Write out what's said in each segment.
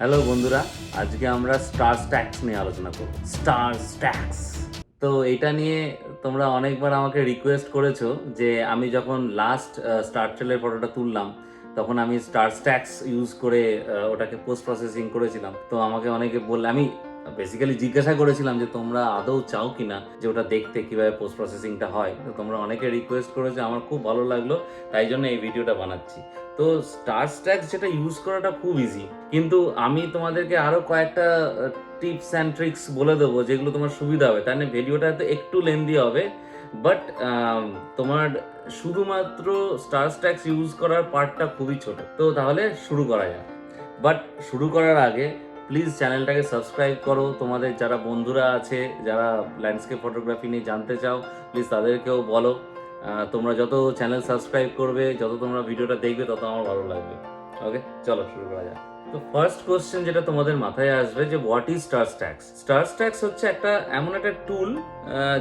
Hello বন্ধুরা, আজকে আমরা স্টারস্ট্যাক্স নিয়ে আলোচনা করব। স্টারস্ট্যাক্স, তো এটা নিয়ে তোমরা অনেকবার আমাকে রিকোয়েস্ট করেছো যে আমি যখন লাস্ট স্টারট্রেলের ফটোটা তুললাম তখন আমি স্টারস্ট্যাক্স ইউজ করে ওটাকে পোস্ট প্রসেসিং করেছিলাম। তো আমাকে অনেকে বললে, আমি বেসিক্যালি জিজ্ঞাসা করেছিলাম যে তোমরা আদৌ চাও কিনা যে ওটা দেখতে কিভাবে পোস্ট প্রসেসিংটা হয়। তো তোমরা অনেকে রিকোয়েস্ট করেছো, আমার খুব ভালো লাগলো, তাই জন্য এই ভিডিওটা বানাচ্ছি। তো স্টারস্ট্যাক্স যেটা ইউজ করাটা খুব ইজি, কিন্তু আমি তোমাদেরকে আরও কয়েকটা টিপস অ্যান্ড ট্রিক্স বলে দেবো যেগুলো তোমার সুবিধা হবে। তাই না, ভিডিওটা হয়তো একটু লেন্দি হবে, বাট তোমার শুধুমাত্র স্টারস্ট্যাক্স ইউজ করার পার্টটা খুবই ছোট। তো তাহলে শুরু করা যাক। বাট শুরু করার আগে প্লিজ চ্যানেলটাকে সাবস্ক্রাইব করো। তোমাদের যারা বন্ধুরা আছে যারা ল্যান্ডস্কেপ ফটোগ্রাফি নিয়ে জানতে চাও, প্লিজ তাদেরকেও বলো। তোমরা যত চ্যানেল সাবস্ক্রাইব করবে, যত তোমরা ভিডিওটা দেখবে, তত আমার ভালো লাগবে। ওকে, চলো শুরু করা যাক। তো ফার্স্ট কোশ্চেন যেটা তোমাদের মাথায় আসবে যে হোয়াট ইজ স্টারস্ট্যাক্স। স্টারস্ট্যাক্স হচ্ছে এমন একটা টুল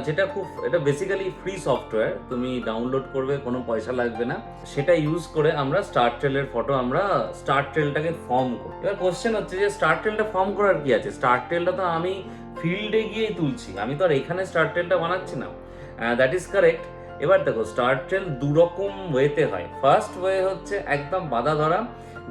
যেটা এটা বেসিক্যালি ফ্রি সফটওয়্যার, তুমি ডাউনলোড করবে, কোনো পয়সা লাগবে না। সেটা ইউজ করে আমরা স্টারট্রেলের ফটো, আমরা স্টারট্রেলটাকে ফর্ম করি। এবার কোশ্চেন হচ্ছে যে স্টারট্রেলটা ফর্ম করার কি আছে? স্টারট্রেলটা তো আমি ফিল্ডে গিয়েই তুলছি, আমি তো আর এখানে স্টারট্রেলটা বানাচ্ছি না। That is correct. এবার দেখো, স্টারট্রেল দুরকম ওয়েতে হয়। ফার্স্ট ওয়ে হচ্ছে একদম বাঁধা ধরা,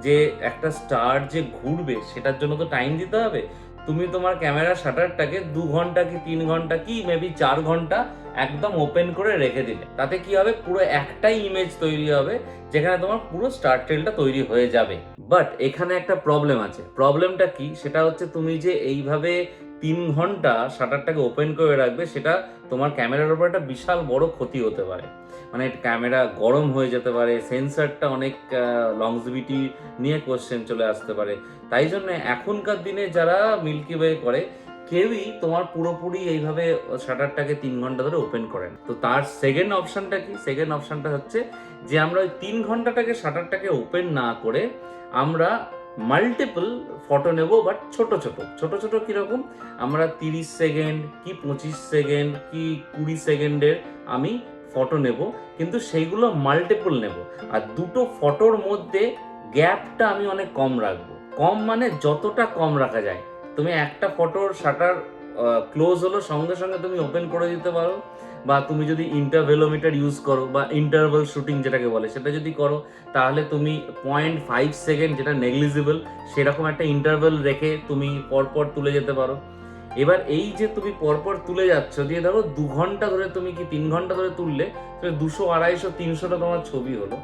যে একটা স্টার যে ঘুরবে সেটার জন্য তো টাইম দিতে হবে। তুমি তোমার ক্যামেরা শাটারটাকে 2 ঘন্টা কি 3 ঘন্টা কি মেবি 4 ঘন্টা একদম ওপেন করে রেখে দিলে, তাতে কি হবে, পুরো একটাই ইমেজ তৈরি হবে যেখানে তোমার পুরো স্টারট্রেলটা তৈরি হয়ে যাবে। বাট এখানে একটা প্রবলেম আছে। প্রবলেমটা কি? সেটা হচ্ছে তুমি যে এইভাবে 3 ঘন্টা শাটারটাকে ওপেন করে রাখবে, সেটা তোমার ক্যামেরার উপর একটা বিশাল বড় ক্ষতি হতে পারে। মানে ক্যামেরা গরম হয়ে যেতে পারে, সেন্সারটা অনেক লংজিভিটি নিয়ে কোশ্চেন চলে আসতে পারে। তাই জন্য এখনকার দিনে যারা মিল্কি ওয়ে করে, কেউই তোমার পুরোপুরি এইভাবে শাটারটাকে 3 ঘন্টা ধরে ওপেন করেন। তো তার সেকেন্ড অপশনটা কি? সেকেন্ড অপশনটা হচ্ছে যে আমরা ওই 3 ঘন্টাটাকে শাটারটাকে ওপেন না করে আমরা মাল্টিপল ফটো নেব, বাট ছোট ছোট ছোট ছোট। কিরকম? আমরা 30 সেকেন্ড কি 25 সেকেন্ড কি 20 সেকেন্ডের আমি ফটো নেব, কিন্তু সেইগুলো মাল্টিপল নেব। আর দুটো ফটোর মধ্যে গ্যাপটা আমি অনেক কম রাখবো। কম মানে যতটা কম রাখা যায়। তুমি একটা ফটোর শাটার ক্লোজ হলো, সঙ্গে সঙ্গে তুমি ওপেন করে দিতে পারো, বা তুমি যদি ইন্টারভেলোমিটার ইউজ করো বা ইন্টারভাল শুটিং যেটাকে বলে সেটা যদি করো, তাহলে তুমি 0.5 সেকেন্ড, যেটা নেগলিজিবল, সেরকম একটা ইন্টারভেল রেখে তুমি পরপর তুলে যেতে পারো। এবার এই যে তুমি পরপর তুলে যাচ্ছ, দিয়ে ধরো 2 ঘন্টা ধরে তুমি কি 3 ঘন্টা ধরে তুললে, 200, 250, 300টা তোমার ছবি হলো।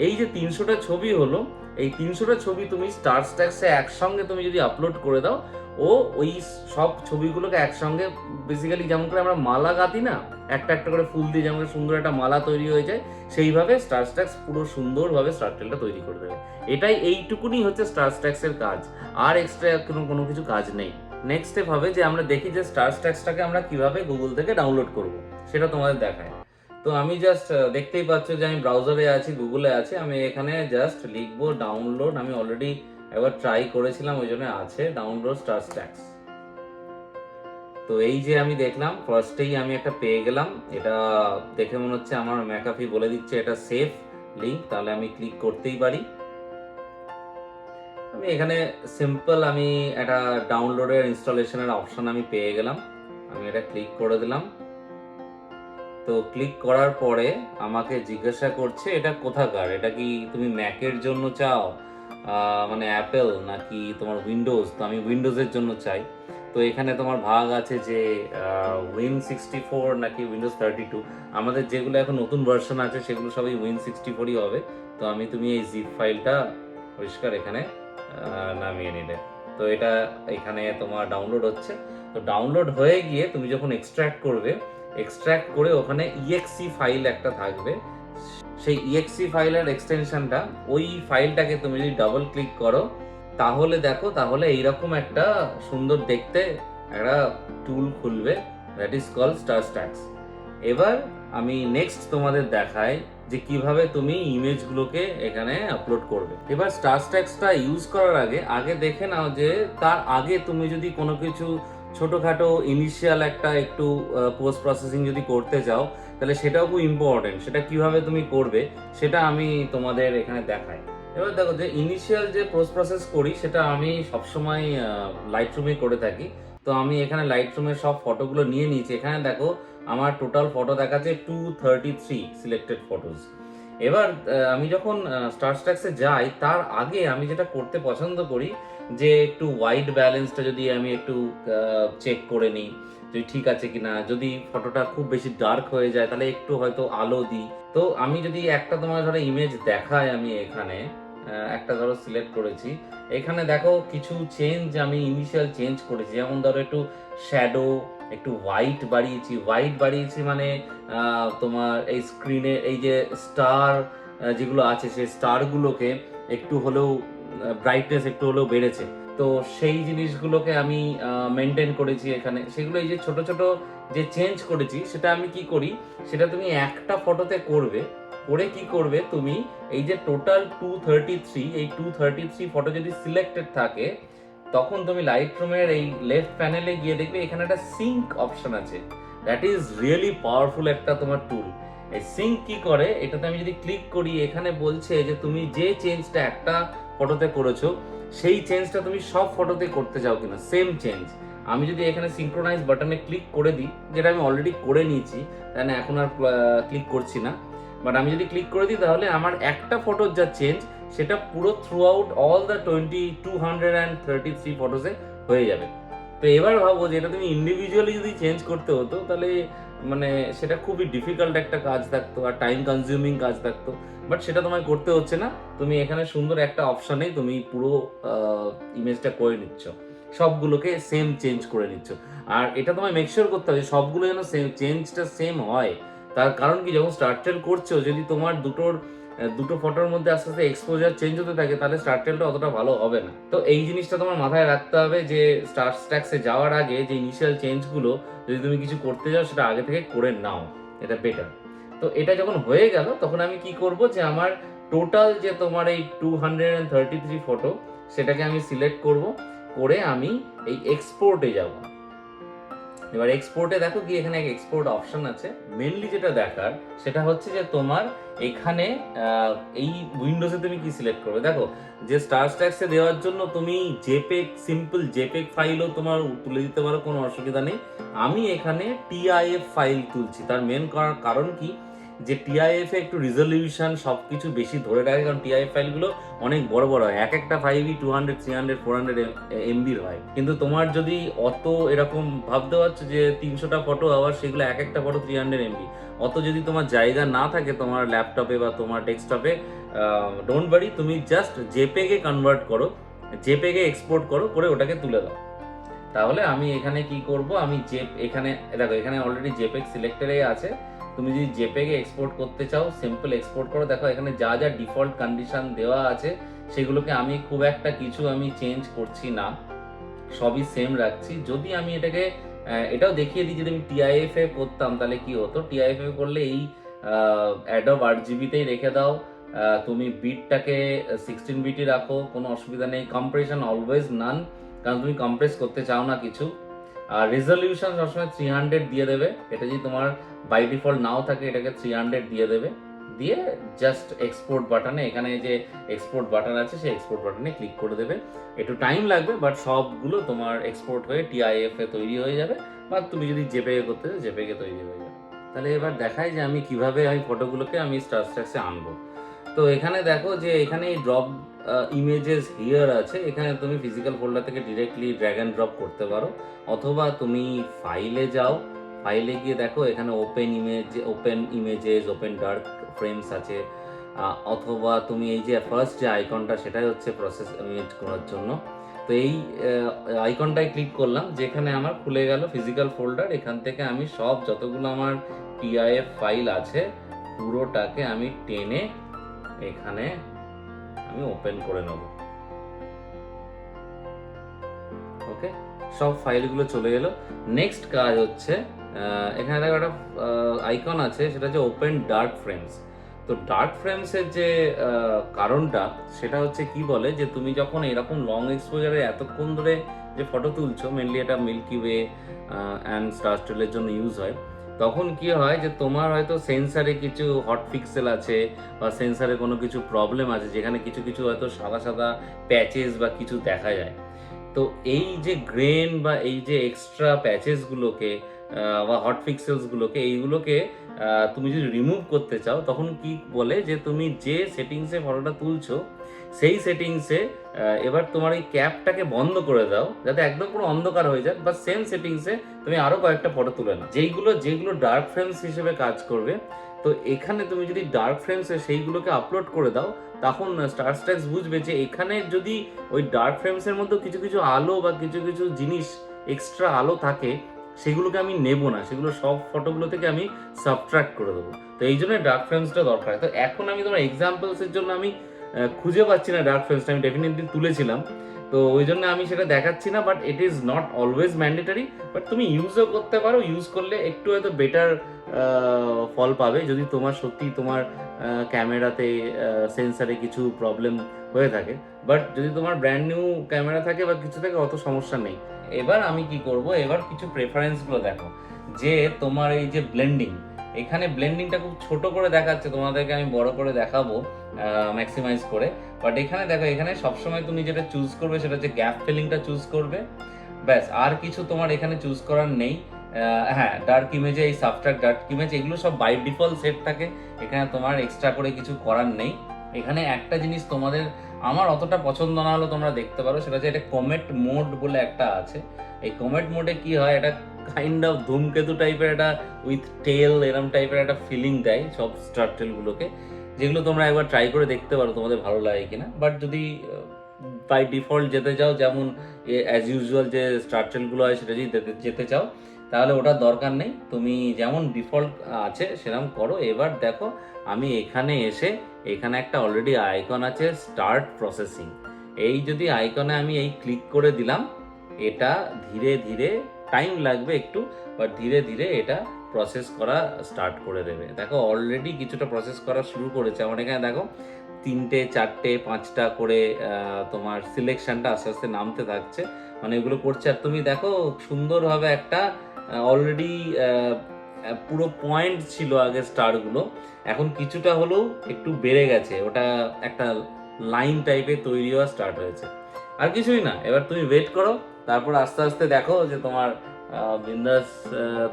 এই যে 300টা ছবি হলো, এই 300টা ছবি তুমি স্টারস্ট্যাক্সে একসঙ্গে তুমি যদি আপলোড করে দাও, ও ওই সব ছবিগুলোকে একসঙ্গে, বেসিক্যালি যেমন করে আমরা মালা গাঁথি না, একটা একটা করে ফুল দিয়ে যেমন সুন্দর একটা মালা তৈরি হয়ে যায়, সেইভাবে স্টারস্ট্যাক্স পুরো সুন্দরভাবে স্টারটেলটা তৈরি করে দেবে। এইটুকুনি হচ্ছে স্টারস্ট্যাক্সের কাজ, আর এক্সট্রা কোনো কিছু কাজ নেই। নেক্সট স্টেপ হবে যে আমরা দেখি যে স্টারস্ট্যাক্সটাকে আমরা কিভাবে গুগল থেকে ডাউনলোড করব, সেটা তোমাদের দেখায়। তো আমি জাস্ট দেখতেই পাচ্ছ যে আমি ব্রাউজারে আছি, গুগলে আছি। আমি এখানে জাস্ট লিখবো ডাউনলোড। আমি অলরেডি একবার ট্রাই করেছিলাম, ওই জন্য আছে ডাউনলোড স্টারস্ট্যাক্স। তো এই যে আমি দেখলাম, ফার্স্টেই আমি একটা পেয়ে গেলাম। এটা দেখে মনে হচ্ছে আমার ম্যাকাফি বলে দিচ্ছে এটা সেফ লিঙ্ক, তাহলে আমি ক্লিক করতেই পারি। আমি এখানে সিম্পল আমি একটা ডাউনলোডের ইনস্টলেশনের অপশন আমি পেয়ে গেলাম। আমি এটা ক্লিক করে দিলাম। তো ক্লিক করার পরে আমাকে জিজ্ঞাসা করছে এটা কোথাকার, এটা কি তুমি ম্যাকের জন্য চাও, মানে অ্যাপেল, নাকি তোমার উইন্ডোজ? তো আমি উইন্ডোজের জন্য চাই। তো এখানে তোমার ভাগ আছে যে Win64 নাকি উইন্ডোজ 32। আমাদের যেগুলো এখন নতুন ভার্সন আছে সেগুলো সবই Win64ই হবে। তো তুমি এই জিপ ফাইলটা পরিষ্কার এখানে নামিয়ে নিলে। তো এটা এখানে তোমার ডাউনলোড হচ্ছে। তো ডাউনলোড হয়ে গিয়ে তুমি যখন এক্সট্র্যাক্ট করে ওখানে ইএক্সি ফাইল একটা থাকবে, সেই ইএক্সি ফাইলের এক্সটেনশনটা, ওই ফাইলটাকে তুমি যদি ডাবল ক্লিক করো, তাহলে দেখো, তাহলে এইরকম একটা সুন্দর দেখতে একটা টুল খুলবে, দ্যাট ইজ কল্ড স্টারস্ট্যাক্স। এবার আমি নেক্সট তোমাদের দেখাই যে কিভাবে তুমি ইমেজগুলোকে এখানে আপলোড করবে। এবার স্টারস্ট্যাক্সটা ইউজ করার আগে দেখে নাও যে তার আগে তুমি যদি কোনো কিছু ছোটোখাটো ইনিশিয়াল একটু পোস্ট প্রসেসিং যদি করতে চাও, তাহলে সেটাও খুব ইম্পর্টেন্ট। সেটা কিভাবে তুমি করবে সেটা আমি তোমাদের এখানে দেখাই। এবার দেখো যে ইনিশিয়াল যে পোস্ট প্রসেস করি সেটা আমি সবসময় লাইট রুমে করে থাকি। তো আমি এখানে লাইট রুমের সব ফটোগুলো নিয়ে নিয়েছি। এখানে দেখো আমার টোটাল ফটো দেখাচ্ছে 233 সিলেক্টেড ফটোজ। এবার আমি যখন স্টারস্ট্যাক্সে যাই তার আগে আমি যেটা করতে পছন্দ করি যে একটু হোয়াইট ব্যালেন্সটা যদি আমি একটু চেক করে নিই যদি ঠিক আছে কিনা। যদি ফটোটা খুব বেশি ডার্ক হয়ে যায় তাহলে একটু হয়তো আলো দিই। তো আমি যদি একটা তোমার ধরো ইমেজ দেখাই, আমি এখানে একটা ধরো সিলেক্ট করেছি, এখানে দেখো কিছু চেঞ্জ আমি ইনিশিয়াল চেঞ্জ করেছি। যেমন ধরো একটু শ্যাডো, একটু হোয়াইট বাড়িয়েছি মানে তোমার এই স্ক্রিনে এই যে স্টার যেগুলো আছে সেই স্টারগুলোকে একটু হলেও ব্রাইটনেস একটু হলেও বেড়েছে। তো সেই জিনিসগুলোকে আমি মেনটেন করেছি এখানে। সেগুলো এই যে ছোট ছোট যে চেঞ্জ করেছি সেটা আমি কি করি, সেটা তুমি একটা ফটোতে করবে। করে কি করবে তুমি, এই যে টোটাল 233, এই 233 ফটো যদি সিলেক্টেড থাকে তখন তুমি লাইট রুমের এই লেফট প্যানেলে গিয়ে দেখবে এখানে একটা সিঙ্ক অপশন আছে। দ্যাট ইজ রিয়েলি পাওয়ারফুল একটা তোমার টুল। এই সিঙ্ক কি করে, এটাতে আমি যদি ক্লিক করি এখানে বলছে যে তুমি যে চেঞ্জটা একটা ফটোতে করেছো সেই চেঞ্জটা তুমি সব ফটোতে করতে চাও কিনা, সেম চেঞ্জ। আমি যদি এখানে সিঙ্ক্রোনাইজ বাটনে ক্লিক করে দিই, যেটা আমি অলরেডি করে নিয়েছি তাই না, এখন আর ক্লিক করছি না, বাট আমি যদি ক্লিক করে দিই তাহলে আমার একটা ফটোর যা চেঞ্জ সেটা পুরো থ্রু আউট অল দ্য 233 ফটোসে হয়ে যাবে। তো এবার ভাবো যে এটা তুমি ইন্ডিভিজুয়ালি যদি চেঞ্জ করতে হতো তাহলে মানে সেটা খুবই ডিফিকাল্ট একটা কাজ থাকতো আর টাইম কনজিউমিং কাজ থাকতো। বাট সেটা তোমায় করতে হচ্ছে না, তুমি এখানে সুন্দর একটা অপশনেই তুমি পুরো ইমেজটা করে নিচ্ছ, সবগুলোকে সেম চেঞ্জ করে নিচ্ছ। আর এটা তোমায় মেকশিওর করতে হবে সবগুলো যেন সেম চেঞ্জটা সেম হয়। তার কারণ কি, যখন স্টারটেল করছো যদি তোমার দুটো ফটোর মধ্যে আস্তে আস্তে এক্সপোজার চেঞ্জ হতে থাকে তাহলে স্টারটেলটা অতটা ভালো হবে না। তো এই জিনিসটা তোমার মাথায় রাখতে হবে যে স্টারস্ট্যাক্সে যাওয়ার আগে যে ইনিশিয়াল চেঞ্জগুলো যদি তুমি কিছু করতে যাও সেটা আগে থেকে করে নাও, এটা বেটার। তো এটা যখন হয়ে গেল তখন আমি কি করব যে আমার টোটাল যে তোমার এই 233 ফটো সেটাকে আমি সিলেক্ট করব, করে আমি এই এক্সপোর্টে যাব। এবার এক্সপোর্টে দেখো কি এখানে এক এক্সপোর্ট অপশন আছে। মেনলি যেটা দেখার সেটা হচ্ছে যে তোমার এখানে এই উইন্ডোজে তুমি কি সিলেক্ট করবে। দেখো যে স্টারস্ট্যাক্সে দেওয়ার জন্য তুমি জেপেগ, সিম্পল জেপেগ ফাইলও তোমার তুলে দিতে পারো, কোনো অসুবিধা নেই। আমি এখানে টিআইএফ ফাইল তুলছি। তার মেন কারণ কি, যে টিআইএফ এ একটু রিজলিউশন সবকিছু বেশি ধরে রাখে, কারণ টিআইএফ ফাইলগুলো অনেক বড় বড় হয়, এক একটা ফাইলই 200, 300, 400 এমবির হয়। কিন্তু তোমার যদি অত এরকম ভাবতে পারছো যে 300টা ফটো আবার সেগুলো এক একটা ফটো 300 এমবি, অত যদি তোমার জায়গা না থাকে তোমার ল্যাপটপে বা তোমার ডেস্কটপে, ডোন্ট ওয়ারি, তুমি জাস্ট জেপেগে কনভার্ট করো, জেপেগে এক্সপোর্ট করো, করে ওটাকে তুলে দাও। তাহলে আমি এখানে কি করব, আমি এখানে দেখো এখানে অলরেডি জেপেগ সিলেক্টেডে আছে। তুমি যদি জেপেগে এক্সপোর্ট করতে চাও সিম্পল এক্সপোর্ট করো। দেখো এখানে যা যা ডিফল্ট কন্ডিশন দেওয়া আছে সেগুলোকে আমি খুব একটা কিছু আমি চেঞ্জ করছি না, সবই সেম রাখছি। যদি আমি এটাকে এটাও দেখিয়ে দিই, যদি আমি টিআইএফ এ করতাম তাহলে কি হতো। টিআইএফ এ করলে এই অ্যাডব 8GB-তেই রেখে দাও, তুমি বিটটাকে 16 বিটই রাখো, কোনো অসুবিধা নেই। কম্প্রেশন অলওয়েজ নান, কারণ তুমি কম্প্রেস করতে চাও না কিছু। আর রেজলিউশন সবসময় 300 দিয়ে দেবে, এটা যদি তোমার বাই ডিফল্ট নাও থাকে এটাকে 300 দিয়ে দেবে। দিয়ে জাস্ট এক্সপোর্ট বাটনে, এখানে যে এক্সপোর্ট বাটন আছে সেই এক্সপোর্ট বাটনে ক্লিক করে দেবে। একটু টাইম লাগবে বাট সবগুলো তোমার এক্সপোর্ট হয়ে টিআইএফ এ তৈরি হয়ে যাবে, বা তুমি যদি জেপেগে করতে চাও জেপেগে তৈরি হয়ে যাবে। তাহলে এবার দেখাই যে আমি কিভাবে আমি ফটোগুলোকে আমি স্টারস্ট্যাক্সে আনবো। তো এখানে দেখো যে এখানে ড্রপ ইমেজেস হিয়ার আছে, এখানে তুমি ফিজিক্যাল ফোল্ডার থেকে ডিরেক্টলি ড্র্যাগ অ্যান্ড ড্রপ করতে পারো, অথবা তুমি ফাইলে যাও, ফাইলে গিয়ে দেখো এখানে open images, open dark frames আছে, অথবা তুমি এই যে ফার্স্ট যে আইকনটা সেটাই হচ্ছে প্রসেস ইমেজ করার জন্য। তো এই আইকনটায় ক্লিক করলাম, যেখানে আমার খুলে গেল ফিজিক্যাল ফোল্ডার। এখান থেকে আমি সব যতগুলো আমার টিআইএফ ফাইল আছে পুরোটাকে আমি টেনে এখানে আমি ওপেন করে নেব। ওকে, সব ফাইলগুলো চলে এলো। নেক্সট কাজ হচ্ছে এখানে দেখো একটা আইকন আছে, সেটা হচ্ছে ওপেন ডার্ক ফ্রেমস। তো ডার্ক ফ্রেমসের যে কারণটা সেটা হচ্ছে কি বলে, যে তুমি যখন এরকম লং এক্সপোজারে এতক্ষণ ধরে যে ফটো তুলছো, মেনলি এটা মিল্কি ওয়ে অ্যান্ড স্টারস্টেলের জন্য ইউজ হয়, তখন কি হয় যে তোমার হয়তো সেন্সারে কিছু হট পিক্সেল আছে বা সেন্সারে কোনো কিছু প্রবলেম আছে, যেখানে কিছু কিছু হয়তো সাদা সাদা প্যাচেস বা কিছু দেখা যায়। তো এই যে গ্রেন বা এই যে এক্সট্রা প্যাচেসগুলোকে বা হট পিক্সেলসগুলোকে, এইগুলোকে তুমি যদি রিমুভ করতে চাও, তখন কি বলে যে তুমি যে সেটিংসে ফটোটা তুলছো সেই সেটিংসে এবার তোমার এই ক্যাপটাকে বন্ধ করে দাও, যাতে একদম পুরো অন্ধকার হয়ে যায়, বা সেম সেটিংসে তুমি আরও কয়েকটা ফটো তুলে নাও, যেগুলো ডার্ক ফ্রেমস হিসেবে কাজ করবে। তো এখানে তুমি যদি ডার্ক ফ্রেমসে সেইগুলোকে আপলোড করে দাও, তখন StarStaX বুঝবে যে এখানে যদি ওই ডার্ক ফ্রেমসের মধ্যে কিছু কিছু আলো বা কিছু কিছু জিনিস এক্সট্রা আলো থাকে, সেগুলোকে আমি নেব না, সেগুলো সব ফটোগুলো থেকে আমি সাবট্রাক্ট করে দেবো। তো এই জন্য ডার্ক ফ্রেমসটা দরকার। তো এখন আমি তোমার এক্সাম্পলসের জন্য আমি খুঁজে পাচ্ছি না ডার্ক ফ্রেমসটা, আমি ডেফিনেটলি তুলেছিলাম, তো ওই জন্য আমি সেটা দেখাচ্ছি না। But it is not always mandatory, but তুমি ইউজও করতে পারো, ইউজ করলে একটু হয়তো বেটার ফল পাবে, যদি তোমার সত্যি তোমার ক্যামেরাতে সেন্সারে কিছু প্রবলেম হয়ে থাকে। বাট যদি তোমার ব্র্যান্ড নিউ ক্যামেরা থাকে বা কিছু থাকে, অত সমস্যা নেই। এবার আমি কি করব, এবার কিছু প্রেফারেন্সগুলো দেখো, যে তোমার এই যে ব্লেন্ডিং, এখানে ব্লেন্ডিংটা খুব ছোট করে দেখাচ্ছে, তোমাদেরকে আমি বড় করে দেখাবো ম্যাক্সিমাইজ করে। বাট এখানে দেখো, এখানে সবসময় তুমি যেটা চুজ করবে সেটা হচ্ছে গ্যাপ ফিলিংটা চুজ করবে, ব্যাস, আর কিছু তোমার এখানে চুজ করার নেই। হ্যাঁ, ডার্ক ইমেজে এই সাবট্রাক্ট ডার্ক ইমেজ, এগুলো সব বাই ডিফল্ট সেট থাকে, এখানে তোমার এক্সট্রা করে কিছু করার নেই। এখানে একটা জিনিস তোমাদের আমার অতটা পছন্দ না হলো, তোমরা দেখতে পারো, সেটা হচ্ছে এটা কমেট মোড বলে একটা আছে। এই কমেট মোডে কি হয়, এটা কাইন্ড অফ ধূমকেতু টাইপের, একটা উইথ টেল এরম টাইপের একটা ফিলিং দেয় সব স্টারটেলগুলোকে, যেগুলো তোমরা একবার ট্রাই করে দেখতে পারো তোমাদের ভালো লাগে কিনা। বাট যদি বাই ডিফল্ট যেতে চাও, যেমন অ্যাজ ইউজুয়াল যে স্টারটেলগুলো হয় সেটা যদি যেতে চাও, তাহলে ওটার দরকার নেই, তুমি যেমন ডিফল্ট আছে সেরকম করো। এবার দেখো, আমি এখানে এসে, এখানে একটা অলরেডি আইকন আছে স্টার্ট প্রসেসিং, এই যদি আইকনে আমি এই ক্লিক করে দিলাম, এটা ধীরে ধীরে, টাইম লাগবে একটু, বাট ধীরে ধীরে এটা প্রসেস করা স্টার্ট করে দেবে। দেখো অলরেডি কিছুটা প্রসেস করা শুরু করেছে আমার এখানে, দেখো 3টে 4টে 5টা করে তোমার সিলেকশনটা আস্তে আস্তে নামতে থাকছে, মানে এগুলো করছে। আর তুমি দেখো সুন্দরভাবে একটা অলরেডি পুরো পয়েন্ট ছিল আগে স্টারগুলো, এখন কিছুটা হলেও একটু বেড়ে গেছে, ওটা একটা লাইন টাইপের তৈরি হওয়া স্টার্ট হয়েছে। আর কিছুই না, এবার তুমি ওয়েট করো, তারপর আস্তে আস্তে দেখো যে তোমার বিন্দাস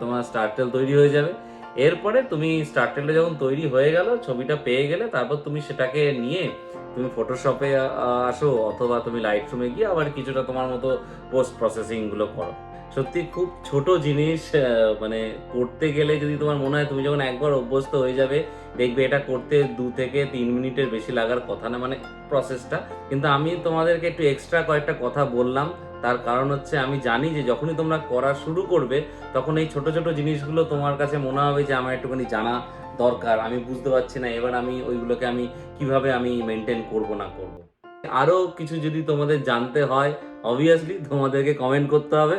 তোমার স্টারটেল তৈরি হয়ে যাবে। এরপরে তুমি স্টারটেলটা যখন তৈরি হয়ে গেল, ছবিটা পেয়ে গেলে, তারপর তুমি সেটাকে নিয়ে তুমি ফটোশপে আসো, অথবা তুমি লাইটরুমে গিয়ে আবার কিছুটা তোমার মতো পোস্ট প্রসেসিংগুলো করো। সত্যি খুব ছোট জিনিস, মানে করতে গেলে যদি তোমার মনে হয়, তুমি যখন একবার অভ্যস্ত হয়ে যাবে, দেখবে এটা করতে 2 থেকে 3 মিনিটের বেশি লাগার কথা না, মানে প্রসেসটা। কিন্তু আমি তোমাদেরকে একটু এক্সট্রা কয়েকটা কথা বললাম, তার কারণ হচ্ছে আমি জানি যে যখনই তোমরা করা শুরু করবে, তখন এই ছোট ছোট জিনিসগুলো তোমার কাছে মনে হবে যে আমার একটুখানি জানা দরকার, আমি বুঝতে পারছি না, এবার আমি ওইগুলোকে আমি কিভাবে আমি মেনটেন করব না করব। আরও কিছু যদি তোমাদের জানতে হয়, অবভিয়াসলি তোমাদেরকে কমেন্ট করতে হবে।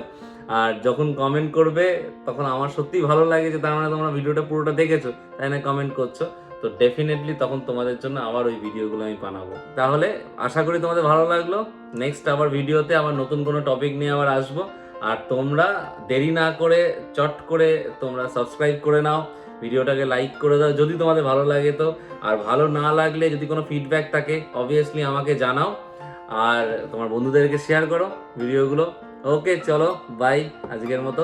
আর যখন কমেন্ট করবে, তখন আমার সত্যিই ভালো লাগে যে তার মানে তোমরা ভিডিওটা পুরোটা দেখেছো, তাই না কমেন্ট করছো। তো ডেফিনেটলি তখন তোমাদের জন্য আবার ওই ভিডিওগুলো আমি বানাবো। তাহলে আশা করি তোমাদের ভালো লাগলো। নেক্সট আবার ভিডিওতে আবার নতুন কোনো টপিক নিয়ে আবার আসবো। আর তোমরা দেরি না করে চট করে তোমরা সাবস্ক্রাইব করে নাও, ভিডিওটাকে লাইক করে দাও যদি তোমাদের ভালো লাগে। তো আর ভালো না লাগলে যদি কোনো ফিডব্যাক থাকে, অবভিয়াসলি আমাকে জানাও, আর তোমার বন্ধুদেরকে শেয়ার করো ভিডিওগুলো। ওকে, চলো বাই আজকের মতো।